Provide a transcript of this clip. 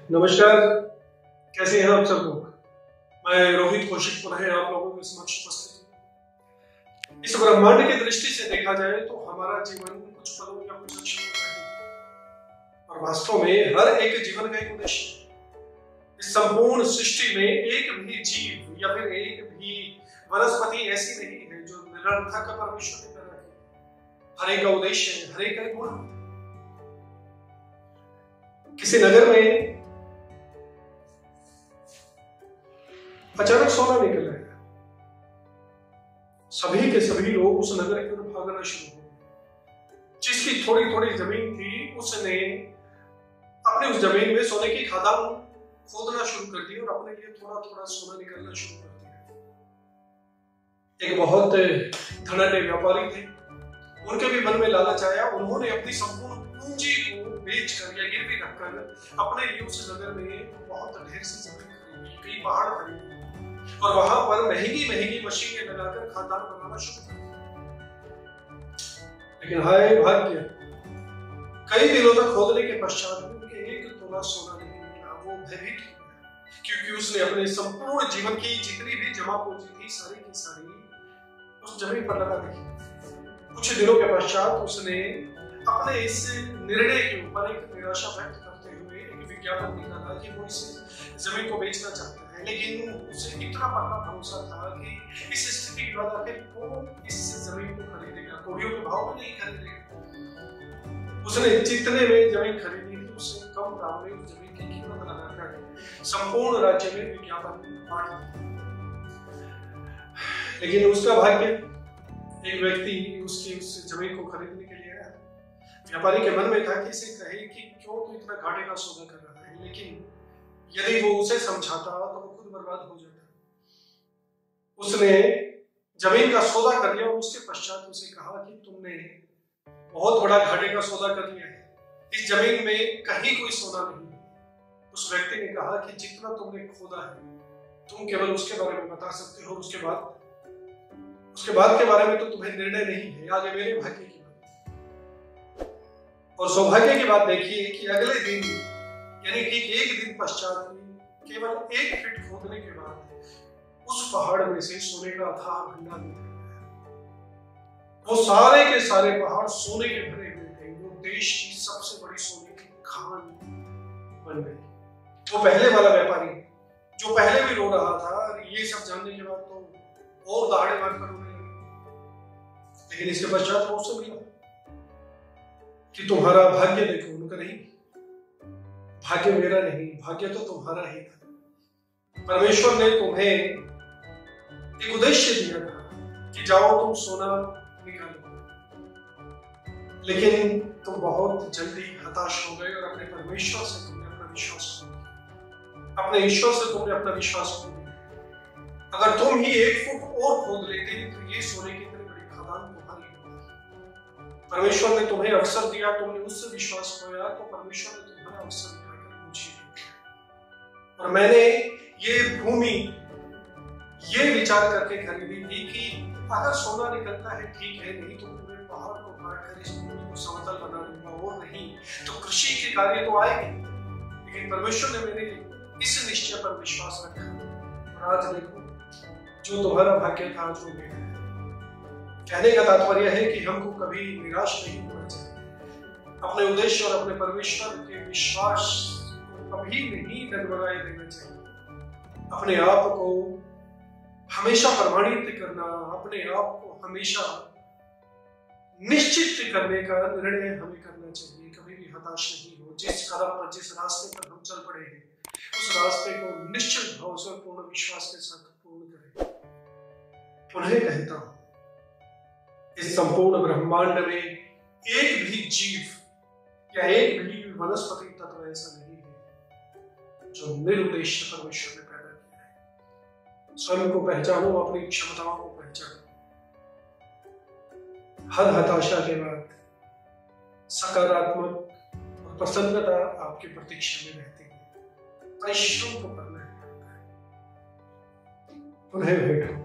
नमस्कार, कैसे हैं आप सब लोग। मैं रोहित कौशिक पुनः आप लोगों के समक्ष उपस्थित हूँ। इस ब्रह्मांड की दृष्टि से देखा जाए तो हमारा जीवन कुछ पलों या कुछ क्षणों का है और वास्तव में हर एक जीवन का एक उद्देश्य है। इस संपूर्ण सृष्टि में एक भी जीव या फिर एक भी वनस्पति ऐसी नहीं है जो निरर्थक परमेश्वर ने पैदा की। हर एक का उद्देश्य है, हर एक का एक गुण। किसी नगर में अचानक सोना निकल आया। सभी के सभी लोग उस नगर की ओर भागना शुरू हो। जिसकी थोड़ी थोड़ी जमीन थी उसने अपनी उस जमीन में सोने की खदान खोदना शुरू कर दी और अपने लिए थोड़ा थोड़ा सोना निकालना शुरू कर दिया। एक बहुत धनाढ्य व्यापारी थे, उनके भी मन में लालच आया। उन्होंने अपनी संपूर्ण पूंजी को बेचकर या गिरवी रखकर अपने लिए उस नगर में बहुत ढेर सी जमीन खरीदी, कई पहाड़ खरीदे और वहां पर महंगी महंगी मशीनें लगाकर खादान बनाना शुरू कर दिया। लेकिन हाय भाग्य, कई दिनों तक खोदने के पश्चात उनके एक तोला सोना नहीं मिला। वो भयभीत हो गया क्योंकि उसने अपने संपूर्ण जीवन की जितनी भी जमा पूंजी थी सारी की सारी उस जमीन पर लगा दी। कुछ दिनों के पश्चात उसने अपने इस निर्णय के ऊपर एक निराशा व्यक्त करते हुए एक विज्ञापन निकाला कि वो इस जमीन को बेचना चाहता है। लेकिन उसे इतना पक्का भरोसा था कि इस स्थिति के बाद आखिर कौन इस जमीन को खरीदेगा, कोड़ियों के भाव में नहीं खरीदेगा। उसने जितने में जमीन खरीदी थी उससे कम दाम में उस जमीन की कीमत लगाकर संपूर्ण राज्य में विज्ञापन बांट दिया। लेकिन उसका भाग्य, एक व्यक्ति उसकी उस जमीन को खरीदने के लिए आया। व्यापारी के मन में था कि इसे कहे कि क्यों तो इतना घाटे का सौदा कर रहा है, लेकिन यदि वो उसे समझाता तो वो खुद बर्बाद हो जाता। उसने जमीन का सौदा कर लिया और उसके पश्चात उसे कहा कि तुमने बहुत बड़ा घाटे का सौदा कर लिया है, इस जमीन में कहीं कोई सोना नहीं है। उस व्यक्ति ने कहा कि जितना तुमने खोदा है तुम केवल उसके बारे में बता सकते हो, उसके बाद के बारे में तो तुम्हें निर्णय नहीं है। आगे मेरे भाग्य की बात और सौभाग्य की बात देखिए कि अगले दिन यानी ठीक एक दिन पश्चात केवल 1 फीट खोदने के बाद उस पहाड़ में से सोने का अथाह भंडार निकला। वो सारे के सारे पहाड़ सोने के भरे हुए थे। वो देश की सबसे बड़ी सोने की खान बन गई। वो पहले वाला व्यापारी जो पहले भी रो रहा था, ये सब जानने के बाद तो और दहाड़े मारकर रोने लगे। लेकिन इसके पश्चात वो उससे मिला कि तुम्हारा भाग्य देखो। उनका नहीं, भाग्य मेरा नहीं, भाग्य तो तुम्हारा ही था। परमेश्वर ने तुम्हें एक उद्देश्य दिया था कि जाओ तुम सोना निकालो, लेकिन तुम बहुत जल्दी हताश हो गए और अपने परमेश्वर से तुमने अपना विश्वास खो दिया। अपने ईश्वर से तुमने अपना विश्वास खो दिया। अगर तुम ही 1 फुट और खोद लेते तो ये सोने की इतनी बड़ी खदान तुम्हारी होती। परमेश्वर ने तुम्हें अवसर दिया, तुमने उससे विश्वास खोया, तो परमेश्वर ने तुम्हारा अवसर दिया और मैंने ये भूमि ये विचार करके खरीदी थी कि अगर सोना निकलता है ठीक है, नहीं तो पूरे पहाड़ को काट कर इस भूमि को समतल बना दूंगा, और नहीं तो कृषि के कार्य तो आएंगे। लेकिन परमेश्वर ने मेरे इस निश्चय पर विश्वास रखा और आज देखो जो तुम्हारा भाग्य था जो मेरा। कहने का तात्पर्य है कि हमको कभी निराश नहीं होना चाहिए। अपने उद्देश्य और अपने परमेश्वर के विश्वास कभी नहीं डगमगाए देना चाहिए। अपने आप को हमेशा प्रमाणित करना, अपने आप को हमेशा निश्चित करने का निर्णय हमें करना चाहिए। कभी भी हताश नहीं हो। जिस कदम पर, जिस रास्ते पर हम चल पड़े हैं उस रास्ते को निश्चित भाव से पूर्ण विश्वास के साथ पूर्ण करें। पुनः कहता हूं, इस संपूर्ण ब्रह्मांड में एक भी जीव या एक भी वनस्पति तत्व ऐसा नहीं है जो निरुद्देश्य परमेश्वर ने पैदा किया है। स्वयं को पहचानो, अपनी क्षमताओं को पहचानो। हर हताशा के बाद सकारात्मक और प्रसन्नता आपकी प्रतीक्षा में रहती है। परिश्रम को करना है। पुनः भेंट हो।